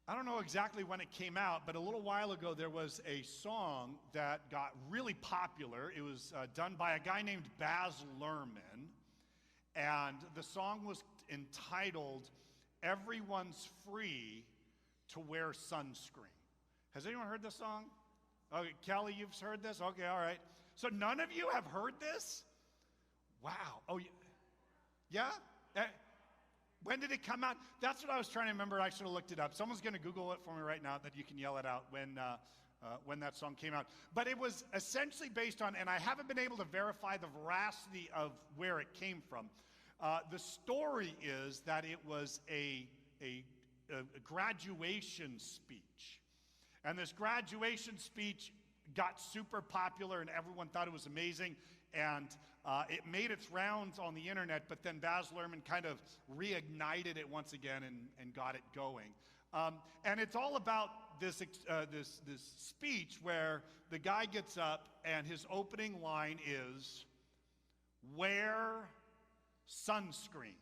I don't know exactly when it came out, but a little while ago there was a song that got really popular. It was done by a guy named Baz Luhrmann, and the song was entitled, "Everyone's Free to Wear Sunscreen." Has anyone heard this song? Okay, Kelly, you've heard this? Okay, all right. So none of you have heard this? Wow. Oh, yeah? When did it come out? That's what I was trying to remember. I should have looked it up. Someone's going to Google it for me right now that you can yell it out when that song came out. But it was essentially based on, and I haven't been able to verify the veracity of where it came from. The story is that it was a graduation speech. And this graduation speech got super popular and everyone thought it was amazing. And it made its rounds on the internet, but then Baz Luhrmann kind of reignited it once again and got it going. And it's all about this speech where the guy gets up and his opening line is, "Wear sunscreen."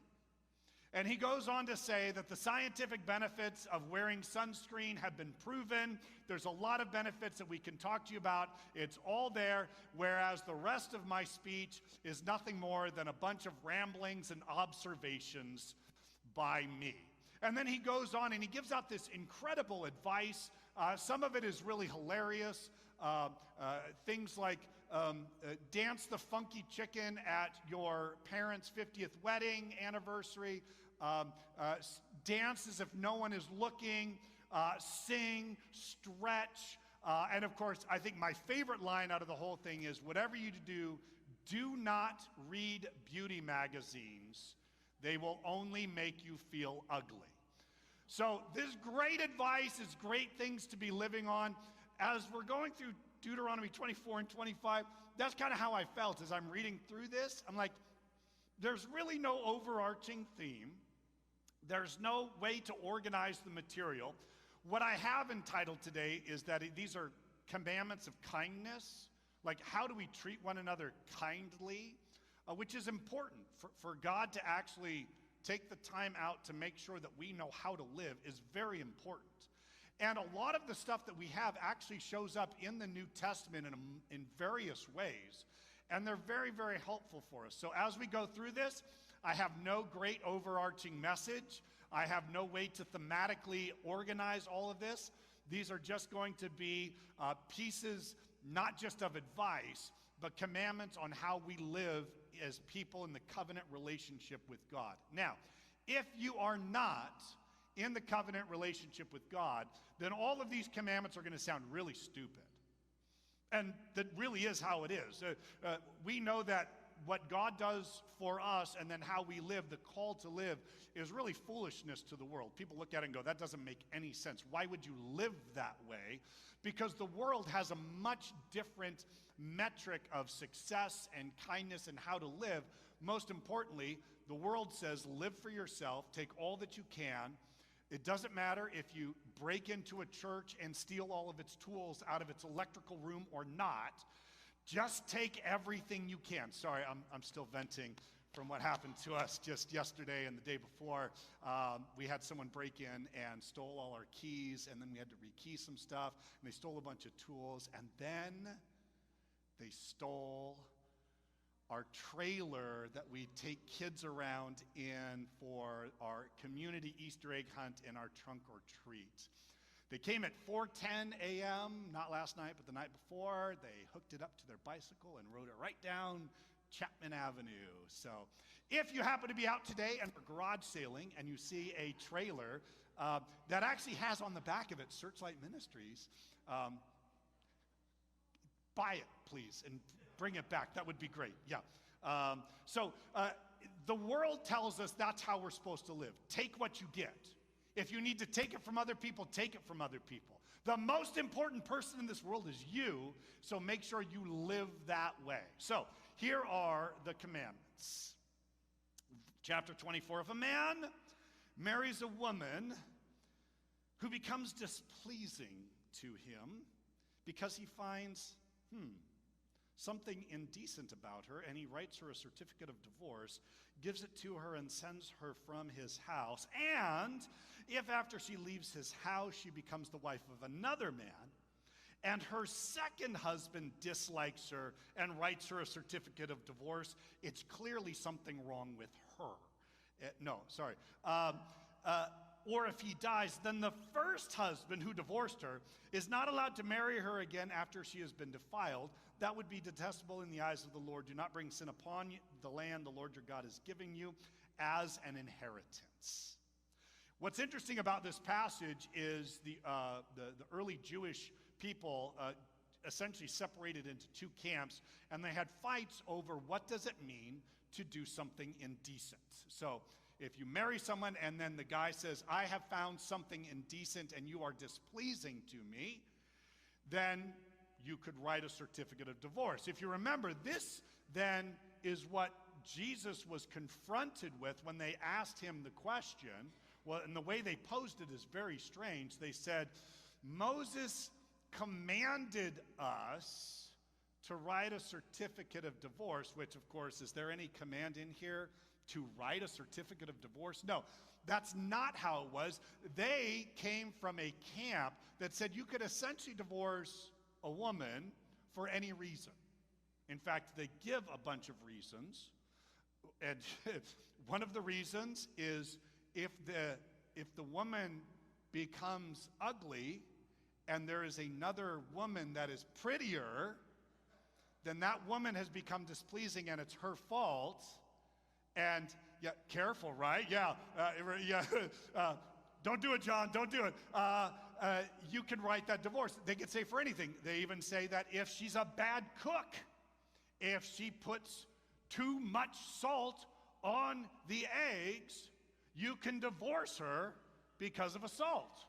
And he goes on to say that the scientific benefits of wearing sunscreen have been proven. There's a lot of benefits that we can talk to you about. It's all there, whereas the rest of my speech is nothing more than a bunch of ramblings and observations by me. And then he goes on and he gives out this incredible advice. Some of it is really hilarious. Things like dance the funky chicken at your parents' 50th wedding anniversary, dance as if no one is looking, sing, stretch, and of course, I think my favorite line out of the whole thing is, whatever you do, do not read beauty magazines. They will only make you feel ugly. So this great advice is great things to be living on. As we're going through Deuteronomy 24 and 25, that's kind of how I felt as I'm reading through this. I'm like, there's really no overarching theme. There's no way to organize the material. What I have entitled today is that these are commandments of kindness. Like, how do we treat one another kindly? Which is important for God to actually take the time out to make sure that we know how to live is very important. And a lot of the stuff that we have actually shows up in the New Testament in various ways. And they're very, very helpful for us. So as we go through this, I have no great overarching message. I have no way to thematically organize all of this. These are just going to be pieces, not just of advice, but commandments on how we live as people in the covenant relationship with God. Now, if you are not in the covenant relationship with God, then all of these commandments are going to sound really stupid. And that really is how it is. We know that what God does for us and then how we live, the call to live, is really foolishness to the world. People look at it and go, that doesn't make any sense. Why would you live that way? Because the world has a much different metric of success and kindness and how to live. Most importantly, the world says, live for yourself, take all that you can. It doesn't matter if you break into a church and steal all of its tools out of its electrical room or not. Just take everything you can. Sorry, I'm still venting from what happened to us just yesterday and the day before. We had someone break in and stole all our keys, and then we had to rekey some stuff, and they stole a bunch of tools, and then they stole our trailer that we take kids around in for our community Easter egg hunt and our trunk or treat. They came at 4:10 a.m., not last night, but the night before. They hooked it up to their bicycle and rode it right down Chapman Avenue. So if you happen to be out today and are garage sailing and you see a trailer that actually has on the back of it Searchlight Ministries, buy it, please, and bring it back. That would be great. Yeah. The world tells us that's how we're supposed to live. Take what you get. If you need to take it from other people, take it from other people. The most important person in this world is you, so make sure you live that way. So here are the commandments. Chapter 24, if a man marries a woman who becomes displeasing to him because he finds, something indecent about her, and he writes her a certificate of divorce, gives it to her, and sends her from his house. And if after she leaves his house, she becomes the wife of another man, and her second husband dislikes her and writes her a certificate of divorce, it's clearly something wrong with her. Or if he dies, then the first husband who divorced her is not allowed to marry her again after she has been defiled. That would be detestable in the eyes of the Lord. Do not bring sin upon the land the Lord your God is giving you as an inheritance. What's interesting about this passage is the early Jewish people essentially separated into two camps, and they had fights over what does it mean to do something indecent. So if you marry someone and then the guy says, I have found something indecent and you are displeasing to me, then you could write a certificate of divorce. If you remember, this then is what Jesus was confronted with when they asked him the question. Well, and the way they posed it is very strange. They said, Moses commanded us to write a certificate of divorce, which, of course, is there any command in here to write a certificate of divorce? No, that's not how it was. They came from a camp that said you could essentially divorce a woman for any reason. In fact, they give a bunch of reasons. And one of the reasons is if the woman becomes ugly and there is another woman that is prettier, then that woman has become displeasing and it's her fault. And yeah, careful, right? Yeah, don't do it, John, don't do it. You can write that divorce. They could say for anything. They even say that if she's a bad cook, if she puts too much salt on the eggs, you can divorce her because of assault.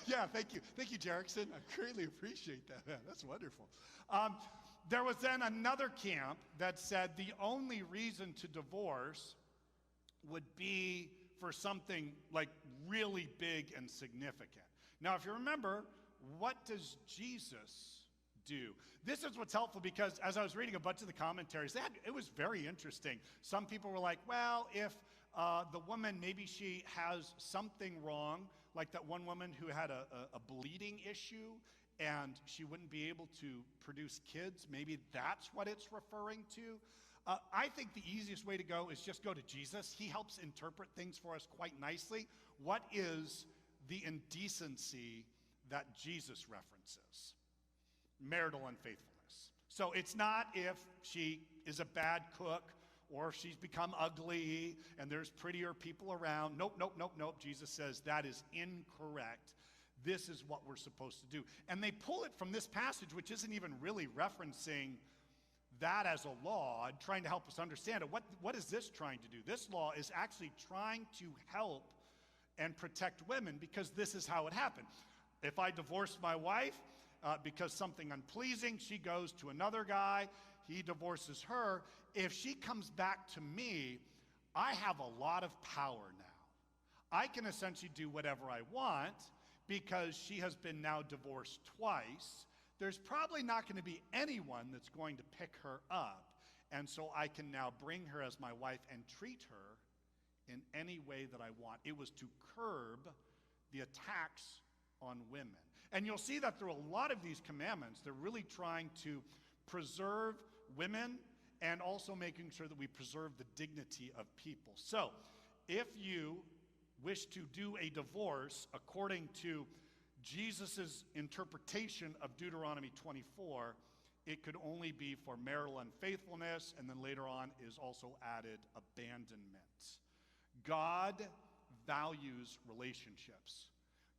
Yeah, thank you. Thank you, Jerrickson. I greatly appreciate that. Man, that's wonderful. There was then another camp that said the only reason to divorce would be for something like really big and significant. Now, if you remember, what does Jesus do? This is what's helpful because as I was reading a bunch of the commentaries, it was very interesting. Some people were like, well, if the woman, maybe she has something wrong, like that one woman who had a bleeding issue and she wouldn't be able to produce kids, maybe that's what it's referring to. I think the easiest way to go is just go to Jesus. He helps interpret things for us quite nicely. What is the indecency that Jesus references? Marital unfaithfulness. So it's not if she is a bad cook or if she's become ugly and there's prettier people around. Nope. Jesus says that is incorrect. This is what we're supposed to do. And they pull it from this passage, which isn't even really referencing that as a law and trying to help us understand it. What is this trying to do? This law is actually trying to help and protect women because this is how it happened. If I divorce my wife because something unpleasing, she goes to another guy, he divorces her. If she comes back to me, I have a lot of power now. I can essentially do whatever I want because she has been now divorced twice. There's probably not going to be anyone that's going to pick her up. And so I can now bring her as my wife and treat her in any way that I want. It was to curb the attacks on women. And you'll see that through a lot of these commandments, they're really trying to preserve women and also making sure that we preserve the dignity of people. So if you wish to do a divorce according to Jesus' interpretation of Deuteronomy 24, it could only be for marital unfaithfulness, and then later on is also added abandonment. God values relationships.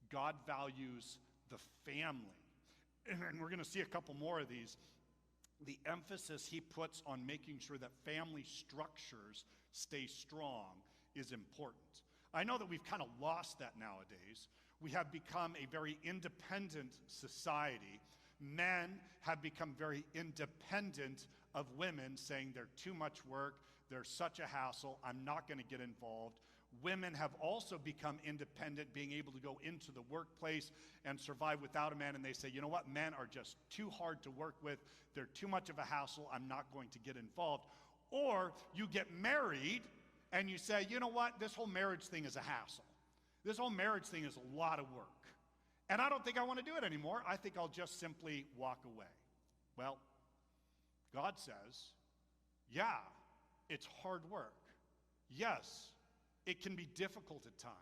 God values the family. And we're going to see a couple more of these. The emphasis he puts on making sure that family structures stay strong is important. I know that we've kind of lost that nowadays. We have become a very independent society. Men have become very independent of women, saying they're too much work, They're such a hassle. I'm not going to get involved. Women have also become independent, being able to go into the workplace and survive without a man. And they say, you know what? Men are just too hard to work with. They're too much of a hassle. I'm not going to get involved. Or you get married and you say, you know what? This whole marriage thing is a hassle. This whole marriage thing is a lot of work. And I don't think I want to do it anymore. I think I'll just simply walk away. Well, God says, yeah, it's hard work. Yes, it can be difficult at times.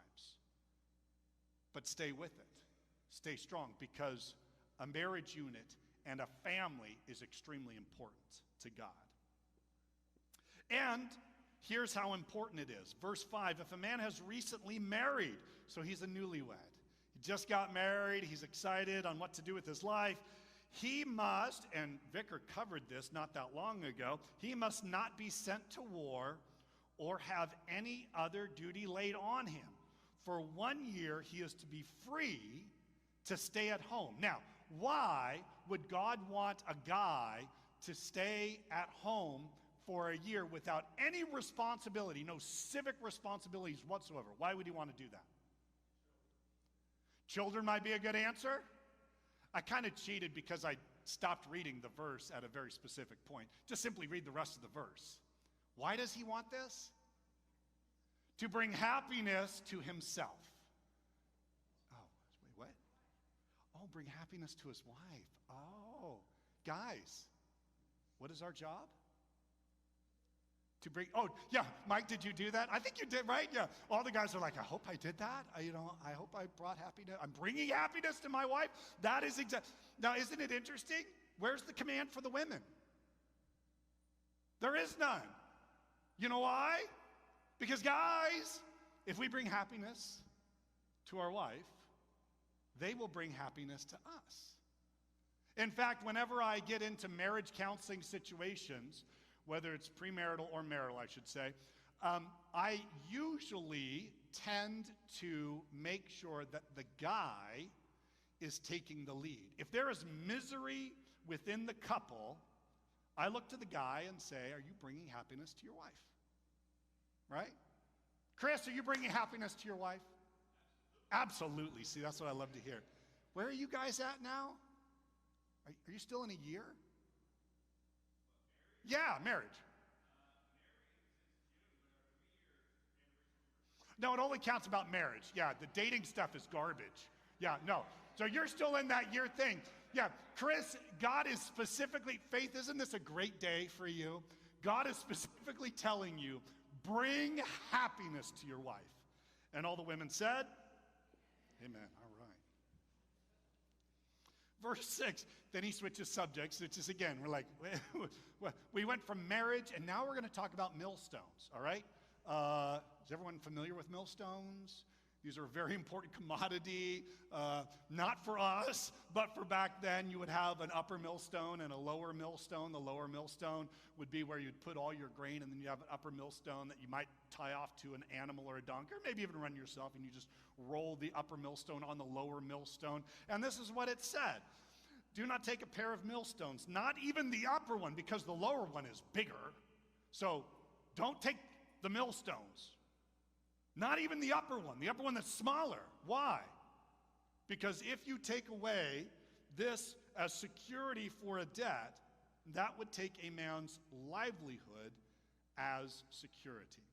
But stay with it. Stay strong, because a marriage unit and a family is extremely important to God. And here's how important it is. Verse 5, if a man has recently married, so he's a newlywed, he just got married, he's excited on what to do with his life, he must, and Vicar covered this not that long ago, he must not be sent to war or have any other duty laid on him. For 1 year he is to be free to stay at home. Now, why would God want a guy to stay at home for a year without any responsibility, no civic responsibilities whatsoever? Why would he want to do that? Children might be a good answer. I kind of cheated because I stopped reading the verse at a very specific point. Just simply read the rest of the verse. Why does he want this? To bring happiness to himself. Oh, wait, what? Oh, bring happiness to his wife. Oh, guys, what is our job? To bring, oh, yeah, Mike, did you do that? I think you did, right? Yeah. All the guys are like, I hope I did that. I hope I brought happiness. I'm bringing happiness to my wife. That is exact. Now, isn't it interesting? Where's the command for the women? There is none. You know why? Because, guys, if we bring happiness to our wife, they will bring happiness to us. In fact, whenever I get into marriage counseling situations, whether it's premarital or marital, I should say, I usually tend to make sure that the guy is taking the lead. If there is misery within the couple, I look to the guy and say, are you bringing happiness to your wife? Right? Chris, are you bringing happiness to your wife? Absolutely. See, that's what I love to hear. Where are you guys at now? Are you still in a year? Yeah, marriage. No, it only counts about marriage. Yeah, the dating stuff is garbage. Yeah, no. So you're still in that year thing. Yeah, Chris, God is specifically, Faith, isn't this a great day for you? God is specifically telling you, bring happiness to your wife. And all the women said, amen. All right. Verse 6, then he switches subjects, which is, again, we're like, we went from marriage, and now we're going to talk about millstones, all right? Is everyone familiar with millstones? These are a very important commodity, not for us, but for back then. You would have an upper millstone and a lower millstone. The lower millstone would be where you'd put all your grain, and then you have an upper millstone that you might tie off to an animal or a donkey, or maybe even run yourself, and you just roll the upper millstone on the lower millstone. And this is what it said. Do not take a pair of millstones, not even the upper one, because the lower one is bigger. So don't take the millstones. Not even the upper one that's smaller. Why? Because if you take away this as security for a debt, that would take a man's livelihood as security.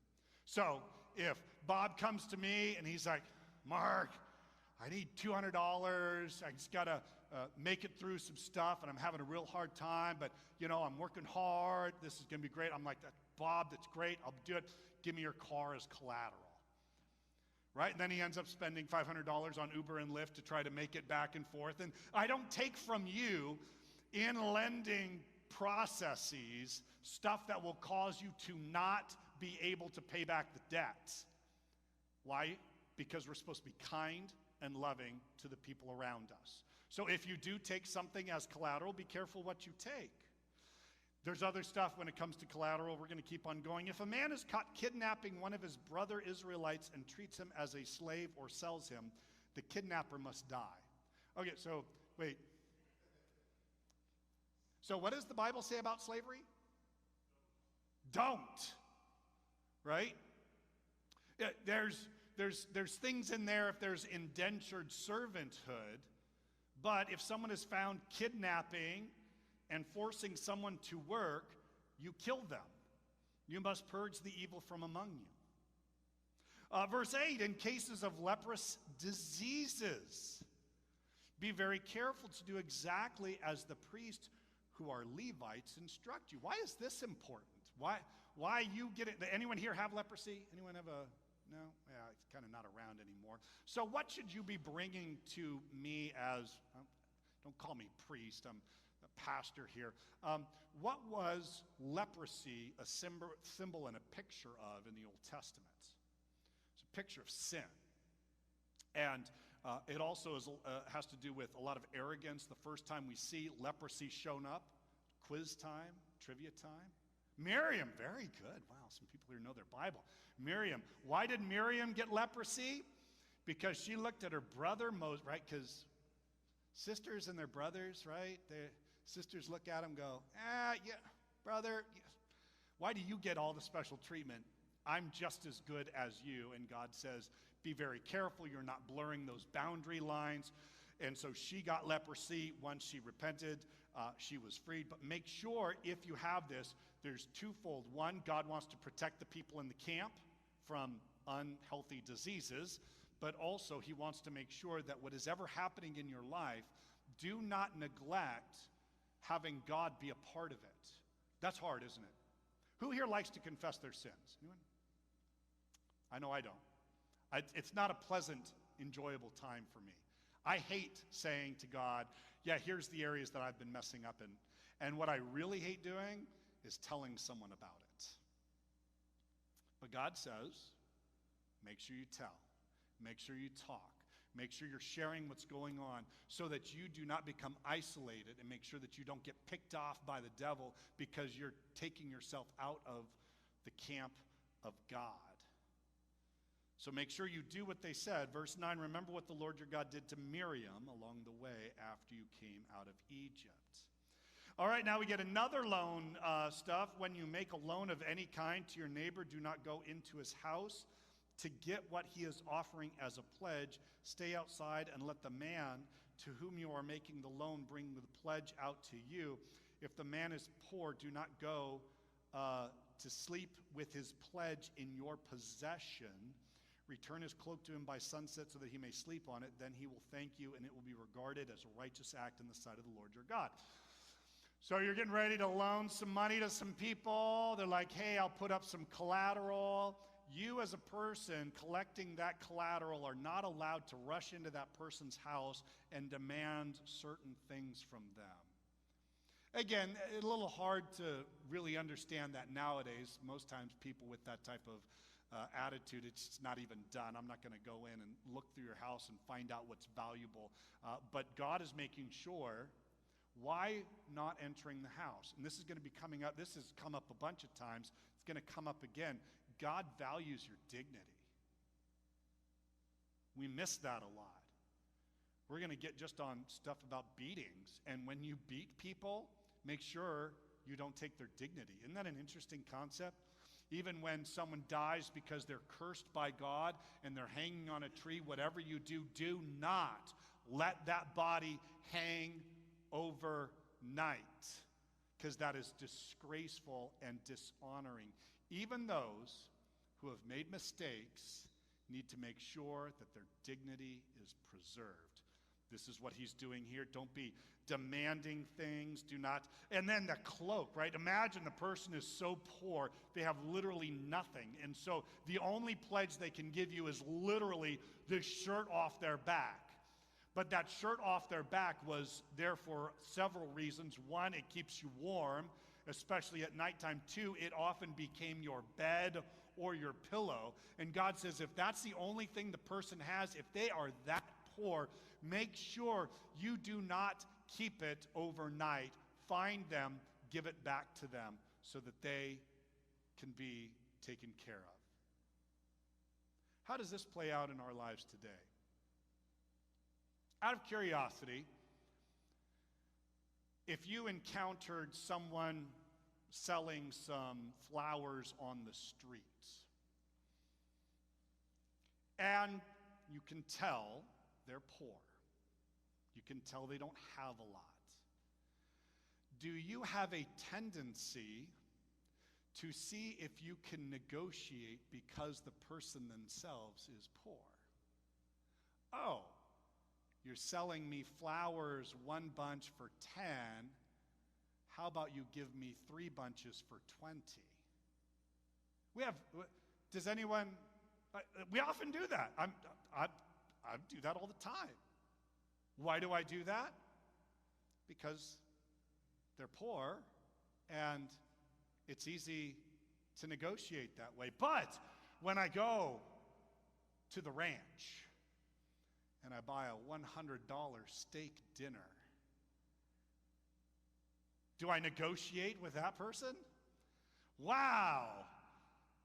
So if Bob comes to me and he's like, Mark, I need $200. I just got to make it through some stuff, and I'm having a real hard time, but, I'm working hard. This is going to be great. I'm like, Bob, that's great. I'll do it. Give me your car as collateral. Right? And then he ends up spending $500 on Uber and Lyft to try to make it back and forth. And I don't take from you in lending processes stuff that will cause you to not be able to pay back the debt. Why? Because we're supposed to be kind and loving to the people around us. So if you do take something as collateral, be careful what you take. There's other stuff when it comes to collateral. We're going to keep on going. If a man is caught kidnapping one of his brother Israelites and treats him as a slave or sells him, the kidnapper must die. Okay, so wait. So what does the Bible say about slavery? Don't. right? There's things in there if there's indentured servanthood, but if someone is found kidnapping and forcing someone to work, you kill them. You must purge the evil from among you. Verse 8, in cases of leprous diseases, be very careful to do exactly as the priests who are Levites instruct you. Why is this important? Why you get it? Anyone here have leprosy? Anyone have a, no? Yeah, it's kind of not around anymore. So what should you be bringing to me as, don't call me priest, I'm a pastor here. What was leprosy a symbol and a picture of in the Old Testament? It's a picture of sin. And it also has to do with a lot of arrogance. The first time we see leprosy shown up, quiz time, trivia time. Miriam, very good. Wow, some people here know their Bible. Miriam, why did Miriam get leprosy? Because she looked at her brother Moses, right? Because sisters and their brothers, right? Their sisters look at him and go, yeah, brother, yeah. Why do you get all the special treatment? I'm just as good as you. And God says, be very careful. You're not blurring those boundary lines. And so she got leprosy. Once she repented, she was freed. But make sure if you have this, there's twofold. One, God wants to protect the people in the camp from unhealthy diseases. But also he wants to make sure that what is ever happening in your life, do not neglect having God be a part of it. That's hard, isn't it? Who here likes to confess their sins? Anyone? I know I don't. It's not a pleasant, enjoyable time for me. I hate saying to God, yeah, here's the areas that I've been messing up in. And what I really hate doing is telling someone about it. But God says, make sure you tell. Make sure you talk. Make sure you're sharing what's going on so that you do not become isolated, and make sure that you don't get picked off by the devil because you're taking yourself out of the camp of God. So make sure you do what they said. Verse 9, remember what the Lord your God did to Miriam along the way after you came out of Egypt. All right, now we get another loan stuff. When you make a loan of any kind to your neighbor, do not go into his house to get what he is offering as a pledge. Stay outside and let the man to whom you are making the loan bring the pledge out to you. If the man is poor, do not go to sleep with his pledge in your possession. Return his cloak to him by sunset so that he may sleep on it. Then he will thank you, and it will be regarded as a righteous act in the sight of the Lord your God. So you're getting ready to loan some money to some people. They're like, hey, I'll put up some collateral. You as a person collecting that collateral are not allowed to rush into that person's house and demand certain things from them. Again, a little hard to really understand that nowadays. Most times people with that type of attitude, it's just not even done. I'm not going to go in and look through your house and find out what's valuable. But God is making sure, why not entering the house? And this is going to be coming up. This has come up a bunch of times. It's going to come up again. God values your dignity. We miss that a lot. We're going to get just on stuff about beatings. And when you beat people, make sure you don't take their dignity. Isn't that an interesting concept? Even when someone dies because they're cursed by God and they're hanging on a tree, whatever you do, do not let that body hang overnight, because that is disgraceful and dishonoring. Even those who have made mistakes need to make sure that their dignity is preserved. This is what he's doing here. Don't be demanding things. Do not. And then the cloak, right? Imagine the person is so poor, they have literally nothing. And so the only pledge they can give you is literally the shirt off their back. But that shirt off their back was there for several reasons. One, it keeps you warm, especially at nighttime. Two, it often became your bed or your pillow. And God says, if that's the only thing the person has, if they are that poor, make sure you do not keep it overnight. Find them, give it back to them so that they can be taken care of. How does this play out in our lives today? Out of curiosity, if you encountered someone selling some flowers on the street, And you can tell they're poor. You can tell they don't have a lot. Do you have a tendency to see if you can negotiate because the person themselves is poor? Oh, you're selling me flowers, one bunch for 10. How about you give me 3 bunches for 20? Does anyone, we often do that. I do that all the time. Why do I do that? Because they're poor, and it's easy to negotiate that way. But when I go to the ranch and I buy a $100 steak dinner, do I negotiate with that person? Wow.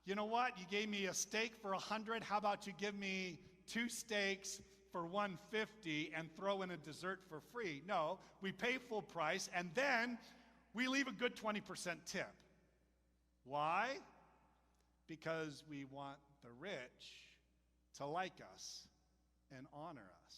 You know what? You gave me a steak for $100. How about you give me 2 steaks for $150 and throw in a dessert for free? No, we pay full price, and then we leave a good 20% tip. Why? Because we want the rich to like us and honor us.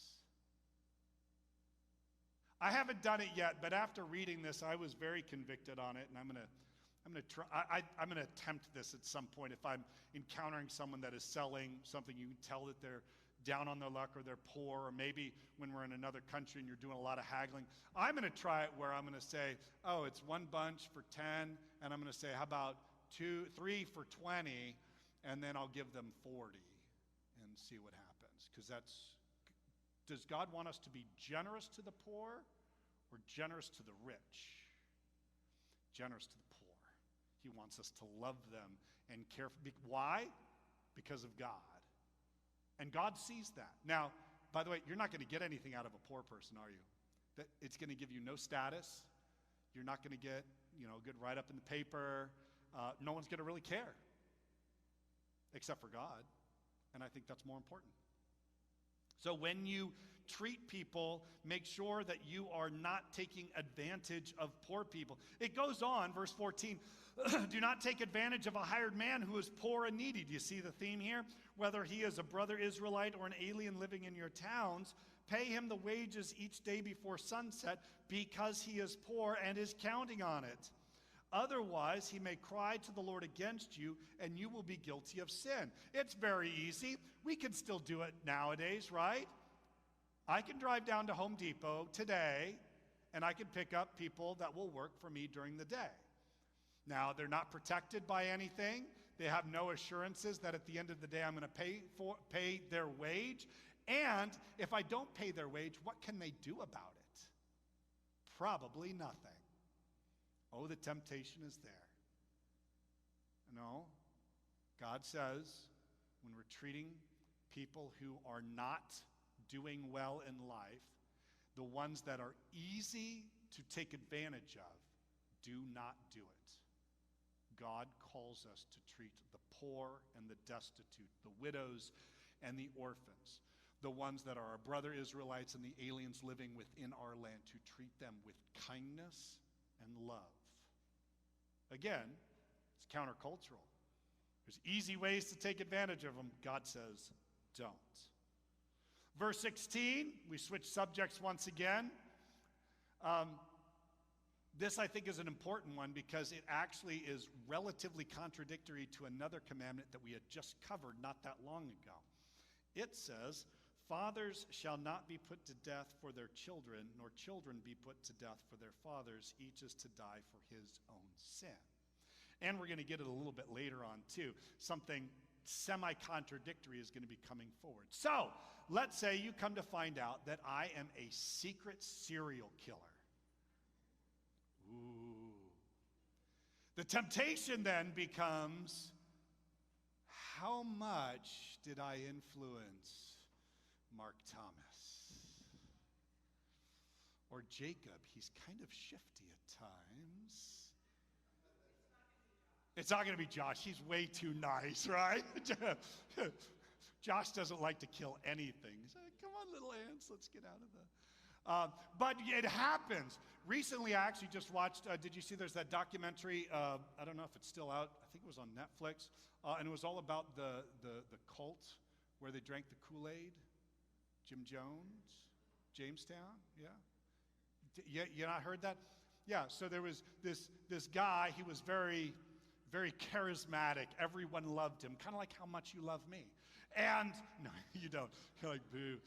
I haven't done it yet, but after reading this, I was very convicted on it, and I'm going to attempt this at some point. If I'm encountering someone that is selling something, you can tell that they're down on their luck or they're poor, or maybe when we're in another country and you're doing a lot of haggling. I'm going to try it where I'm going to say, oh, it's 1 bunch for 10, and I'm going to say, how about 3 for 20, and then I'll give them 40 and see what happens. Because does God want us to be generous to the poor or generous to the rich? Generous to the poor. He wants us to love them and care for. Why? Because of God. And God sees that. Now, by the way, you're not going to get anything out of a poor person, are you? That it's going to give you no status. You're not going to get, a good write-up in the paper. No one's going to really care, except for God. And I think that's more important. So when you treat people, make sure that you are not taking advantage of poor people. It goes on, verse 14, do not take advantage of a hired man who is poor and needy. Do you see the theme here? Whether he is a brother Israelite or an alien living in your towns, pay him the wages each day before sunset, because he is poor and is counting on it. Otherwise, he may cry to the Lord against you, and you will be guilty of sin. It's very easy. We can still do it nowadays, right? I can drive down to Home Depot today, and I can pick up people that will work for me during the day. Now, they're not protected by anything. They have no assurances that at the end of the day I'm going to pay their wage. And if I don't pay their wage, what can they do about it? Probably nothing. Oh, the temptation is there. No, God says when we're treating people who are not doing well in life, the ones that are easy to take advantage of, do not do it. God calls us to treat the poor and the destitute, the widows and the orphans, the ones that are our brother Israelites and the aliens living within our land, to treat them with kindness and love. Again, it's countercultural. There's easy ways to take advantage of them. God says, don't. Verse 16, we switch subjects once again. This, I think, is an important one because it actually is relatively contradictory to another commandment that we had just covered not that long ago. It says, fathers shall not be put to death for their children, nor children be put to death for their fathers. Each is to die for his own sin. And we're going to get it a little bit later on, too. Something semi-contradictory is going to be coming forward. So, let's say you come to find out that I am a secret serial killer. Ooh. The temptation then becomes, how much did I influence Mark Thomas? Or Jacob? He's kind of shifty at times. It's not going to be Josh. He's way too nice, right? Josh doesn't like to kill anything. He's like, come on, little ants, let's get out of the... But it happens. Recently, I actually just watched, did you see there's that documentary, I don't know if it's still out, I think it was on Netflix, and it was all about the cult where they drank the Kool-Aid? Jim Jones? Jamestown? Yeah? You not heard that? Yeah, so there was this guy. He was very, very charismatic. Everyone loved him, kind of like how much you love me. And, no, you don't. You're like, boo.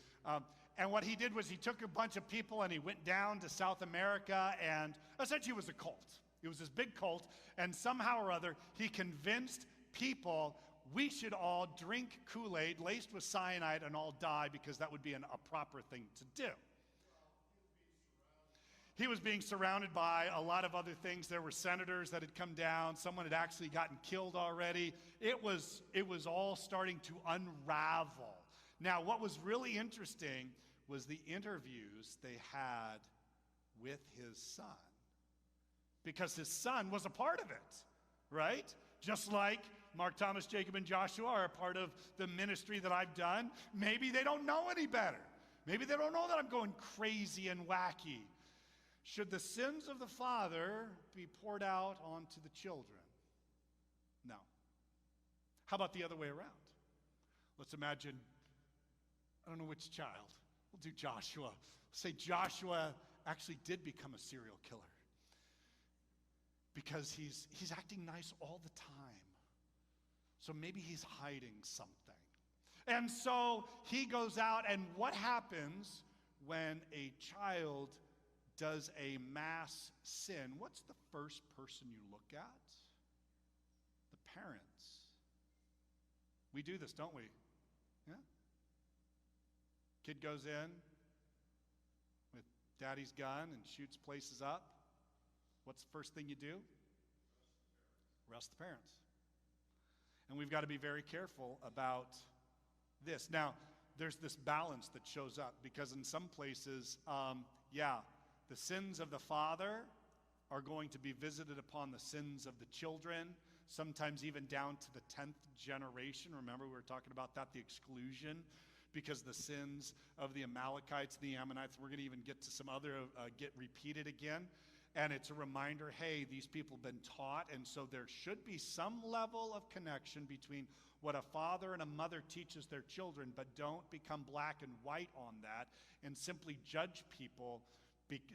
And what he did was he took a bunch of people and he went down to South America, and essentially it was a cult. It was this big cult, and somehow or other he convinced people we should all drink Kool-Aid laced with cyanide and all die because that would be a proper thing to do. He was being surrounded by a lot of other things. There were senators that had come down. Someone had actually gotten killed already. It was all starting to unravel. Now, what was really interesting was the interviews they had with his son. Because his son was a part of it, right? Just like Mark, Thomas, Jacob, and Joshua are a part of the ministry that I've done. Maybe they don't know any better. Maybe they don't know that I'm going crazy and wacky. Should the sins of the father be poured out onto the children? No. How about the other way around? Let's imagine, I don't know which child. We'll do Joshua. Say Joshua actually did become a serial killer because he's acting nice all the time. So maybe he's hiding something. And so he goes out, and what happens when a child does a mass sin? What's the first person you look at? The parents. We do this, don't we? Yeah? Kid goes in with daddy's gun and shoots places up. What's the first thing you do? Arrest the parents. And we've got to be very careful about this. Now, there's this balance that shows up because in some places, the sins of the father are going to be visited upon the sins of the children, sometimes even down to the 10th generation. Remember, we were talking about that, the exclusion, because the sins of the Amalekites, the Ammonites, we're going to even get to some other, get repeated again. And it's a reminder, hey, these people have been taught, and so there should be some level of connection between what a father and a mother teaches their children, but don't become black and white on that and simply judge people,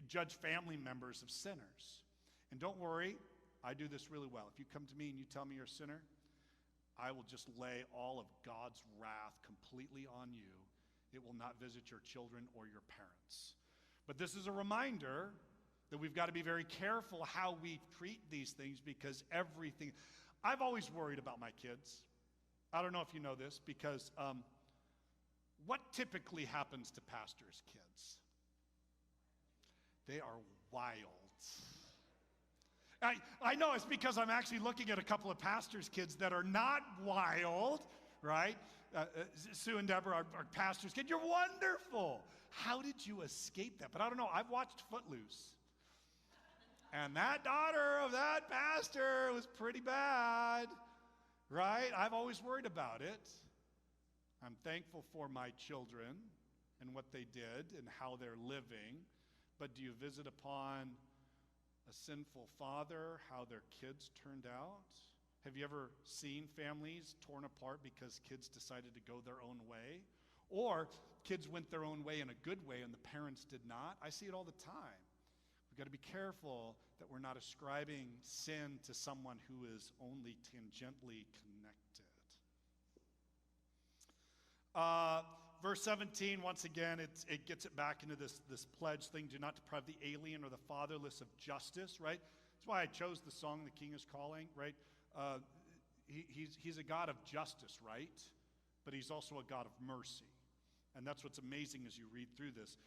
judge family members of sinners. And don't worry, I do this really well. If you come to me and you tell me you're a sinner, I will just lay all of God's wrath completely on you. It will not visit your children or your parents. But this is a reminder that we've got to be very careful how we treat these things, because everything, I've always worried about my kids. I don't know if you know this, because what typically happens to pastors' kids? They are wild. I know it's because I'm actually looking at a couple of pastors' kids that are not wild, right? Sue and Deborah are pastors' kids. You're wonderful. How did you escape that? But I don't know. I've watched Footloose. And that daughter of that pastor was pretty bad, right? I've always worried about it. I'm thankful for my children and what they did and how they're living. But do you visit upon a sinful father, how their kids turned out? Have you ever seen families torn apart because kids decided to go their own way? Or kids went their own way in a good way and the parents did not? I see it all the time. We've got to be careful that we're not ascribing sin to someone who is only tangentially connected. Verse 17, once again, it gets it back into this pledge thing. Do not deprive the alien or the fatherless of justice, right? That's why I chose the song, The King is Calling, right? He's a God of justice, right? But he's also a God of mercy. And that's what's amazing as you read through this.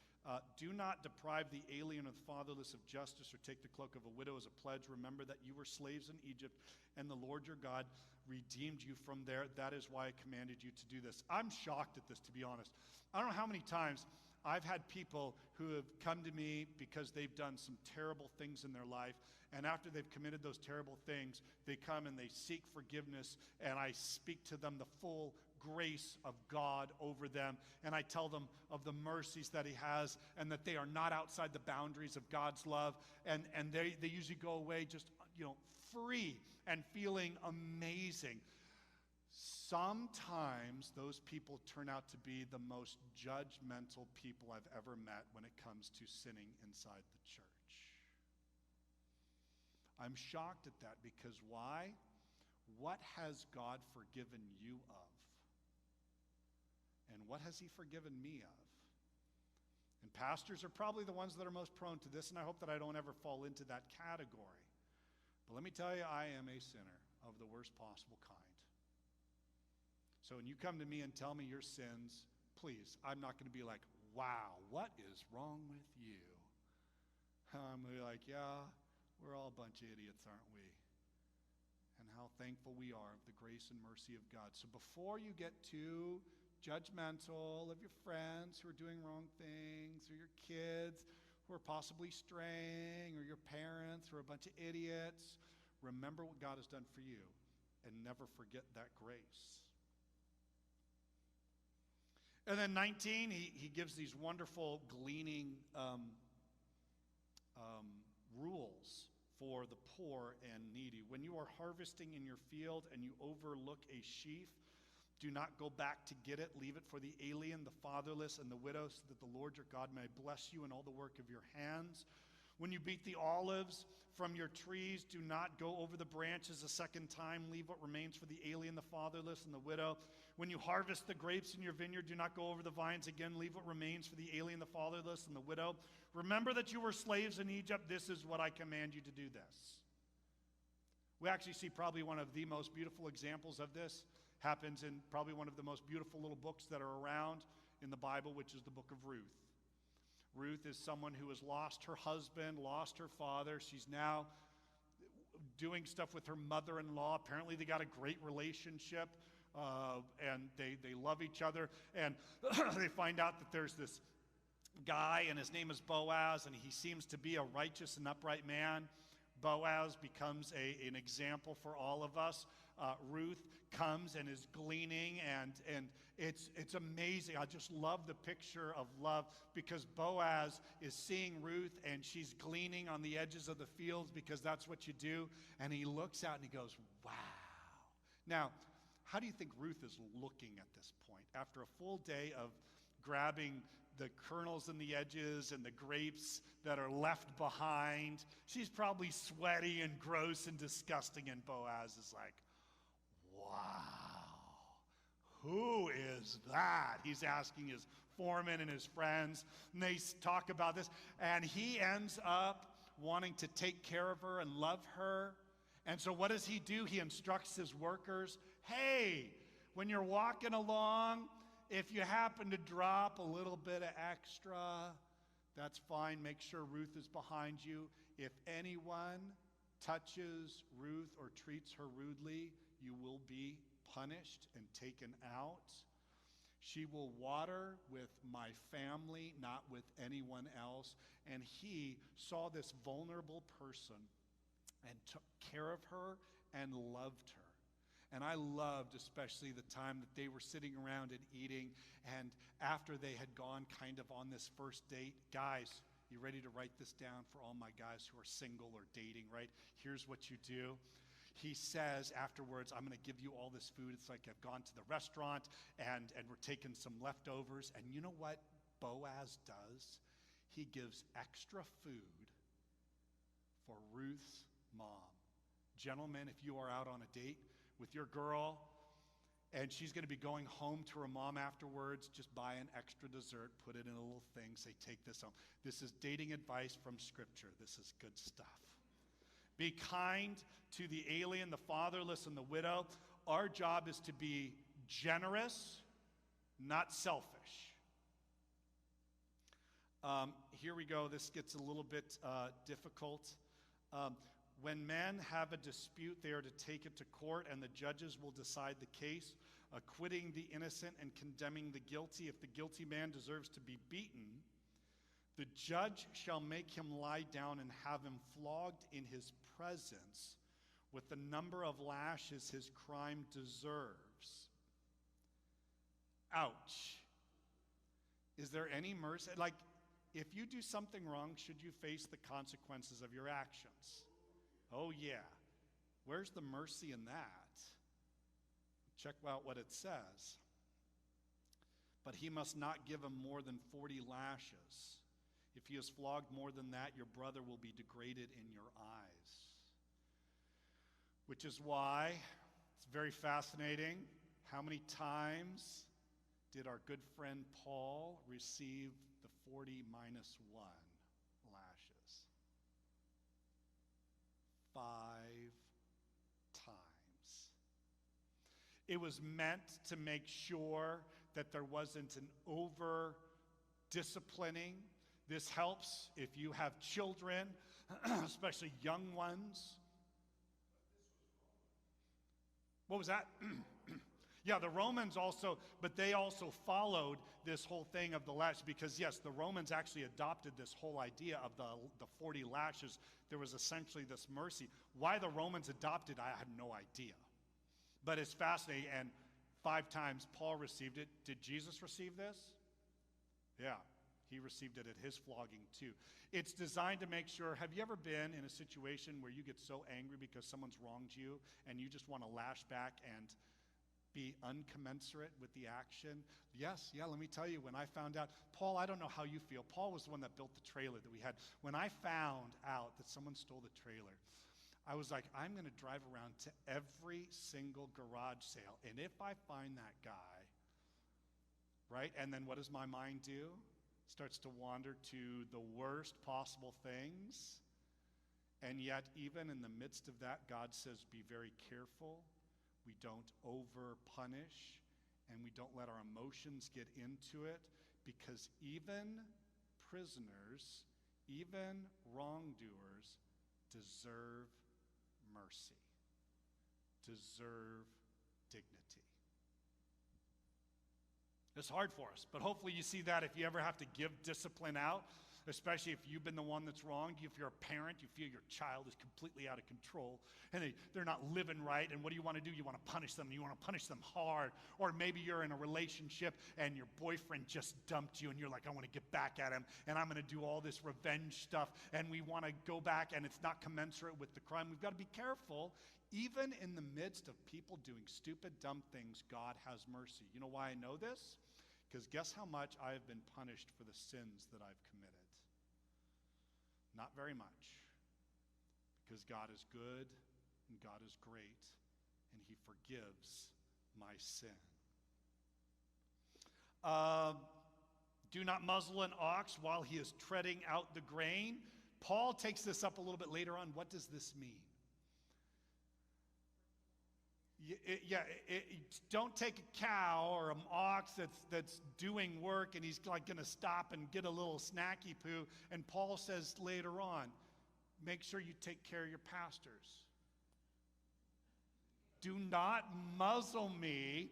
Do not deprive the alien or the fatherless of justice, or take the cloak of a widow as a pledge. Remember that you were slaves in Egypt, and the Lord your God redeemed you from there. That is why I commanded you to do this. I'm shocked at this, to be honest. I don't know how many times I've had people who have come to me because they've done some terrible things in their life, and after they've committed those terrible things, they come and they seek forgiveness, and I speak to them the full grace of God over them, and I tell them of the mercies that he has, and that they are not outside the boundaries of God's love, and they usually go away just free and feeling amazing. Sometimes those people turn out to be the most judgmental people I've ever met when it comes to sinning inside the church. I'm shocked at that because why? What has God forgiven you of? And what has he forgiven me of? And pastors are probably the ones that are most prone to this, and I hope that I don't ever fall into that category. But let me tell you, I am a sinner of the worst possible kind. So when you come to me and tell me your sins, please, I'm not going to be like, wow, what is wrong with you? I'm going to be like, yeah, we're all a bunch of idiots, aren't we? And how thankful we are of the grace and mercy of God. So before you get too judgmental of your friends who are doing wrong things, or your kids who are possibly straying, or your parents who are a bunch of idiots, remember what God has done for you and never forget that grace. And then 19, he gives these wonderful gleaning rules for the poor and needy. When you are harvesting in your field and you overlook a sheaf, do not go back to get it. Leave it for the alien, the fatherless, and the widow, so that the Lord your God may bless you in all the work of your hands. When you beat the olives from your trees, do not go over the branches a second time. Leave what remains for the alien, the fatherless, and the widow. When you harvest the grapes in your vineyard, do not go over the vines again. Leave what remains for the alien, the fatherless, and the widow. Remember that you were slaves in Egypt. This is what I command you to do this. We actually see probably one of the most beautiful examples of this. Happens in probably one of the most beautiful little books that are around in the Bible, which is the book of Ruth. Ruth is someone who has lost her husband, lost her father. She's now doing stuff with her mother-in-law. Apparently they got a great relationship, and they love each other. And they find out that there's this guy, and his name is Boaz, and he seems to be a righteous and upright man. Boaz becomes an example for all of us. Ruth comes and is gleaning, and it's amazing. I just love the picture of love, because Boaz is seeing Ruth and she's gleaning on the edges of the fields, because that's what you do. And he looks out and he goes, wow. Now, how do you think Ruth is looking at this point? After a full day of grabbing the kernels and the edges and the grapes that are left behind, she's probably sweaty and gross and disgusting, and Boaz is like, wow, who is that? He's asking his foreman and his friends, and they talk about this, and he ends up wanting to take care of her and love her. And so what does he do? He instructs his workers, hey, when you're walking along, if you happen to drop a little bit of extra, that's fine. Make sure Ruth is behind you. If anyone touches Ruth or treats her rudely, you will be punished and taken out. She will water with my family, not with anyone else. And he saw this vulnerable person and took care of her and loved her. And I loved especially the time that they were sitting around and eating, and after they had gone kind of on this first date, guys, you ready to write this down for all my guys who are single or dating, right? Here's what you do. He says afterwards, I'm going to give you all this food. It's like I've gone to the restaurant and we're taking some leftovers. And you know what Boaz does? He gives extra food for Ruth's mom. Gentlemen, if you are out on a date with your girl and she's going to be going home to her mom afterwards, just buy an extra dessert, put it in a little thing, say, take this home. This is dating advice from Scripture. This is good stuff. Be kind to the alien, the fatherless, and the widow. Our job is to be generous, not selfish. Here we go. This gets a little bit difficult. When men have a dispute, they are to take it to court, and the judges will decide the case, acquitting the innocent and condemning the guilty. If the guilty man deserves to be beaten, the judge shall make him lie down and have him flogged in his presence with the number of lashes his crime deserves. Ouch. Is there any mercy? Like, if you do something wrong, should you face the consequences of your actions? Oh, yeah. Where's the mercy in that? Check out what it says. But he must not give him more than 40 lashes. If he is flogged more than that, your brother will be degraded in your eyes. Which is why it's very fascinating. How many times did our good friend Paul receive the 40 minus 1 lashes? 5 times. It was meant to make sure that there wasn't an over disciplining. This helps if you have children, especially young ones. What was that? Yeah, the Romans also, but they also followed this whole thing of the lashes because, yes, the Romans actually adopted this whole idea of the 40 lashes. There was essentially this mercy. Why the Romans adopted, I have no idea. But it's fascinating, and 5 times Paul received it. Did Jesus receive this? Yeah, he received it at his flogging too. It's designed to make sure, have you ever been in a situation where you get so angry because someone's wronged you and you just want to lash back and be uncommensurate with the action? Yes, let me tell you, when I found out, Paul, I don't know how you feel. Paul was the one that built the trailer that we had. When I found out that someone stole the trailer, I was like, I'm going to drive around to every single garage sale, and if I find that guy, right? And then what does my mind do? Starts to wander to the worst possible things. And yet, even in the midst of that, God says, be very careful. We don't over-punish, and we don't let our emotions get into it, because even prisoners, even wrongdoers deserve mercy, deserve dignity. It's hard for us, but hopefully you see that if you ever have to give discipline out, especially if you've been the one that's wronged. If you're a parent, you feel your child is completely out of control and they're not living right, and what do? You want to punish them. You want to punish them hard. Or maybe you're in a relationship and your boyfriend just dumped you and you're like, I want to get back at him and I'm going to do all this revenge stuff, and we want to go back and it's not commensurate with the crime. We've got to be careful. Even in the midst of people doing stupid, dumb things, God has mercy. You know why I know this? Because guess how much I have been punished for the sins that I've committed? Not very much. Because God is good and God is great and he forgives my sin. Do not muzzle an ox while he is treading out the grain. Paul takes this up a little bit later on. What does this mean? Don't take a cow or an ox that's doing work and he's like going to stop and get a little snacky poo. And Paul says later on, make sure you take care of your pastors. Do not muzzle me.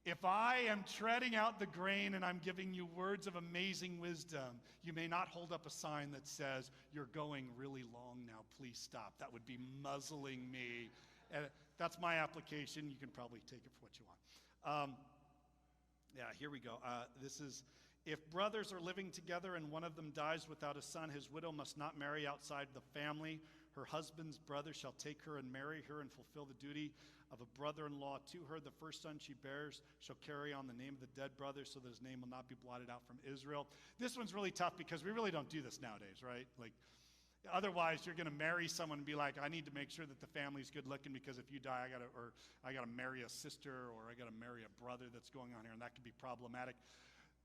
If I am treading out the grain and I'm giving you words of amazing wisdom, you may not hold up a sign that says, you're going really long now, please stop. That would be muzzling me. And that's my application. You can probably take it for what you want. Here we go. This is, if brothers are living together and one of them dies without a son, his widow must not marry outside the family. Her husband's brother shall take her and marry her and fulfill the duty of a brother-in-law to her. The first son she bears shall carry on the name of the dead brother, so that his name will not be blotted out from Israel. This one's really tough because we really don't do this nowadays, right? Otherwise, you're going to marry someone and be like, I need to make sure that the family's good looking, because if you die, I got to marry a sister, or I got to marry a brother that's going on here, and that could be problematic.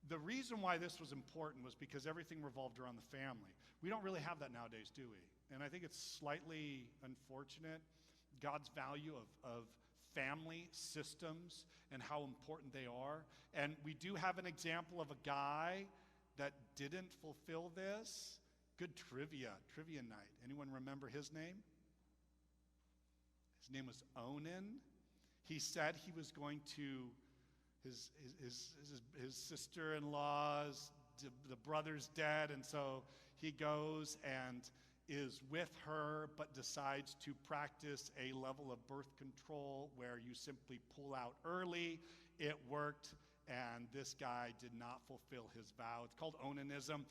The reason why this was important was because everything revolved around the family. We don't really have that nowadays, do we? And I think it's slightly unfortunate, God's value of family systems and how important they are. And we do have an example of a guy that didn't fulfill this. Good trivia night. Anyone remember his name? His name was Onan. He said he was going to his sister-in-law's, the brother's dead, and so he goes and is with her, but decides to practice a level of birth control where you simply pull out early. It worked, and this guy did not fulfill his vow. It's called onanism.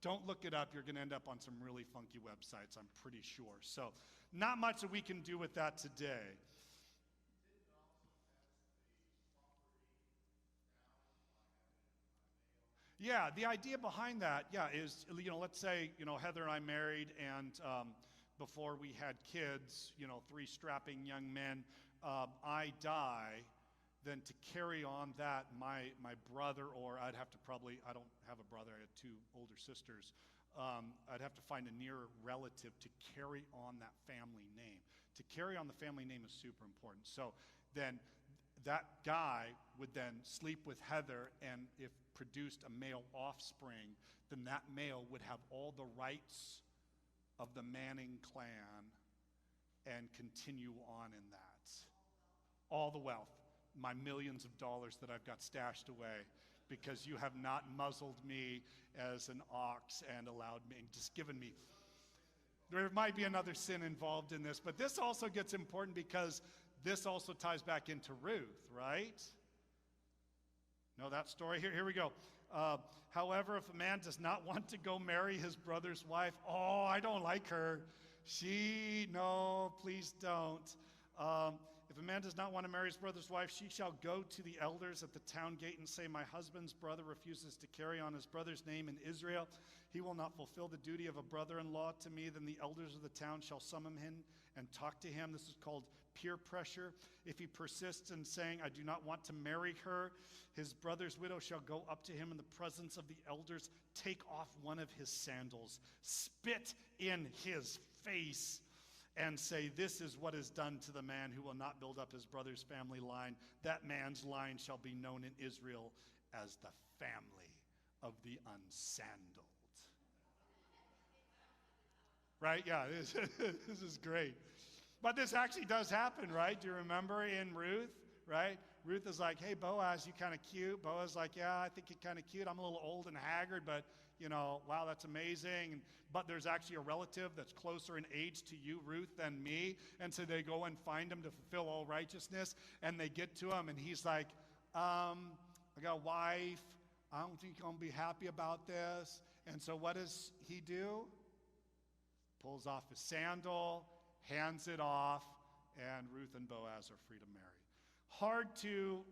Don't look it up. You're going to end up on some really funky websites, I'm pretty sure. So not much that we can do with that today. Yeah, the idea behind that, is, let's say, Heather and I married, and before we had kids, three strapping young men, I die, then to carry on that, my brother, or I'd have to probably, I don't have a brother, I had two older sisters, I'd have to find a near relative to carry on that family name. To carry on the family name is super important. So then that guy would then sleep with Heather, and if produced a male offspring, then that male would have all the rights of the Manning clan and continue on in that. All the wealth, my millions of dollars that I've got stashed away, because you have not muzzled me as an ox and allowed me, just given me. There might be another sin involved in this, but this also gets important because this also ties back into Ruth, right? Know that story? Here we go. However, if a man does not want to go marry his brother's wife, oh, I don't like her. No, please don't. If a man does not want to marry his brother's wife, she shall go to the elders at the town gate and say, my husband's brother refuses to carry on his brother's name in Israel. He will not fulfill the duty of a brother-in-law to me. Then the elders of the town shall summon him and talk to him. This is called peer pressure. If he persists in saying, I do not want to marry her, his brother's widow shall go up to him in the presence of the elders, take off one of his sandals, spit in his face, and say, this is what is done to the man who will not build up his brother's family line. That man's line shall be known in Israel as the family of the unsandaled. Right? Yeah, this is great. But this actually does happen, right? Do you remember in Ruth, right? Ruth is like, hey, Boaz, you kind of cute. Boaz is like, yeah, I think you're kind of cute. I'm a little old and haggard, but, wow, that's amazing. But there's actually a relative that's closer in age to you, Ruth, than me. And so they go and find him to fulfill all righteousness. And they get to him, and he's like, I got a wife. I don't think you're going to be happy about this. And so what does he do? Pulls off his sandal, hands it off, and Ruth and Boaz are free to marry.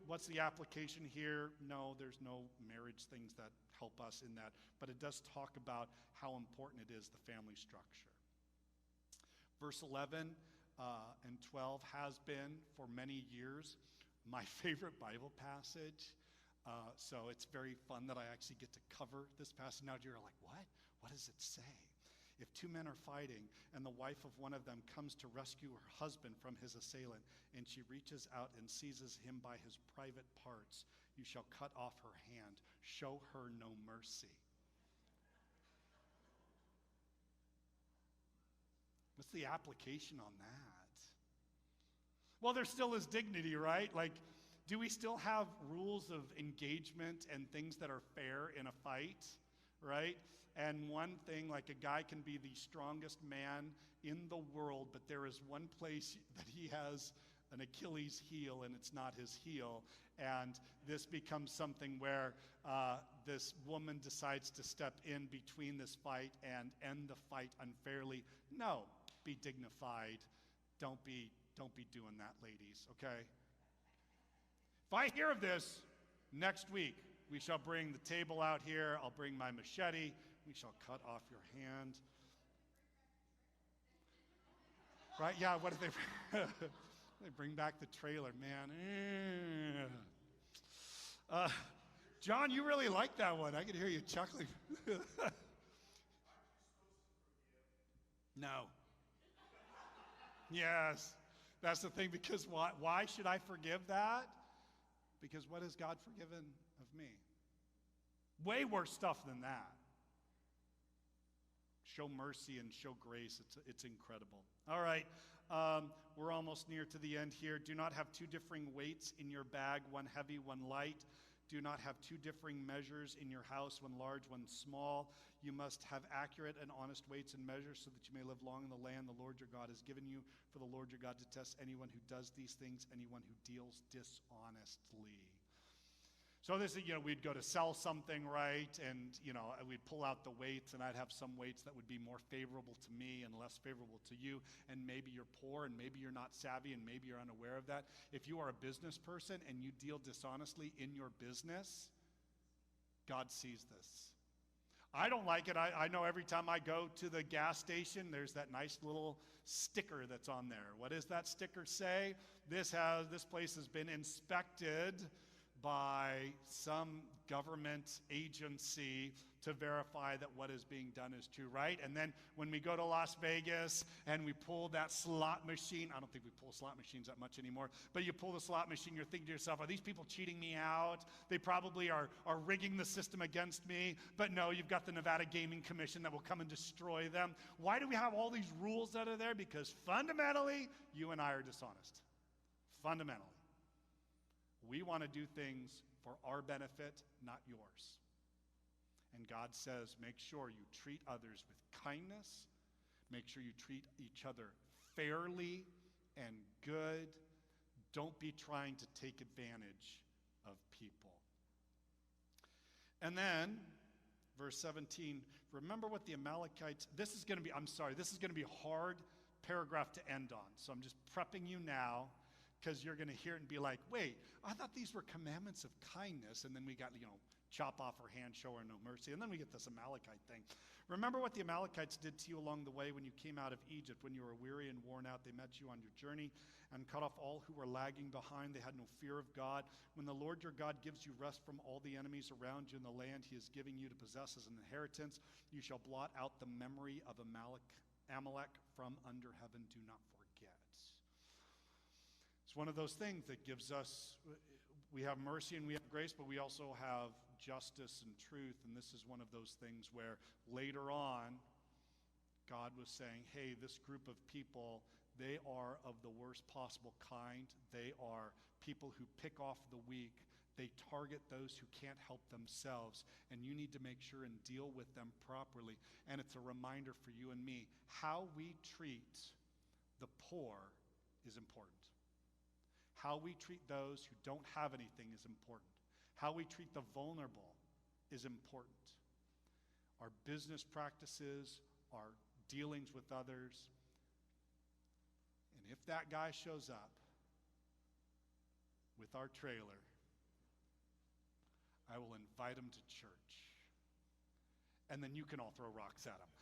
What's the application here? No, there's no marriage things that help us in that, but it does talk about how important it is, the family structure. Verse 11 and 12 has been, for many years, my favorite Bible passage. So it's very fun that I actually get to cover this passage. Now you're like, what? What does it say? If two men are fighting and the wife of one of them comes to rescue her husband from his assailant, and she reaches out and seizes him by his private parts, you shall cut off her hand. Show her no mercy. What's the application on that? Well, there still is dignity, right? Like, do we still have rules of engagement and things that are fair in a fight, right? And one thing, like a guy can be the strongest man in the world, but there is one place that he has an Achilles heel, and it's not his heel. And this becomes something where this woman decides to step in between this fight and end the fight unfairly. No, be dignified. Don't be doing that, ladies, okay? If I hear of this next week, we shall bring the table out here. I'll bring my machete. We shall cut off your hand. Right? Yeah, what did they they bring back the trailer, man. John, you really like that one. I could hear you chuckling. No. Yes. That's the thing, because why should I forgive that? Because what has God forgiven of me? Way worse stuff than that. Show mercy and show grace. It's incredible. All right, we're almost near to the end here. Do not have two differing weights in your bag, one heavy, one light. Do not have two differing measures in your house, one large, one small. You must have accurate and honest weights and measures so that you may live long in the land the Lord your God has given you. For the Lord your God detests anyone who does these things, anyone who deals dishonestly. So this is, we'd go to sell something, right? And, we'd pull out the weights, and I'd have some weights that would be more favorable to me and less favorable to you. And maybe you're poor, and maybe you're not savvy, and maybe you're unaware of that. If you are a business person and you deal dishonestly in your business, God sees this. I don't like it. I know every time I go to the gas station, there's that nice little sticker that's on there. What does that sticker say? This place has been inspected by some government agency to verify that what is being done is true, right? And then when we go to Las Vegas and we pull that slot machine, I don't think we pull slot machines that much anymore, but you pull the slot machine, you're thinking to yourself, are these people cheating me out? They probably are rigging the system against me. But no, you've got the Nevada Gaming Commission that will come and destroy them. Why do we have all these rules that are there? Because fundamentally, you and I are dishonest. Fundamentally. We want to do things for our benefit, not yours. And God says, make sure you treat others with kindness. Make sure you treat each other fairly and good. Don't be trying to take advantage of people. And then, verse 17, remember what the Amalekites, this is going to be a hard paragraph to end on. So I'm just prepping you now, because you're going to hear it and be like, wait, I thought these were commandments of kindness. And then we got, chop off her hand, show her no mercy. And then we get this Amalekite thing. Remember what the Amalekites did to you along the way when you came out of Egypt. When you were weary and worn out, they met you on your journey and cut off all who were lagging behind. They had no fear of God. When the Lord your God gives you rest from all the enemies around you in the land he is giving you to possess as an inheritance, you shall blot out the memory of Amalek from under heaven. Do not forget. It's one of those things that gives us, we have mercy and we have grace, but we also have justice and truth. And this is one of those things where later on, God was saying, hey, this group of people, they are of the worst possible kind. They are people who pick off the weak. They target those who can't help themselves. And you need to make sure and deal with them properly. And it's a reminder for you and me, how we treat the poor is important. How we treat those who don't have anything is important. How we treat the vulnerable is important. Our business practices, our dealings with others. And if that guy shows up with our trailer, I will invite him to church. And then you can all throw rocks at him.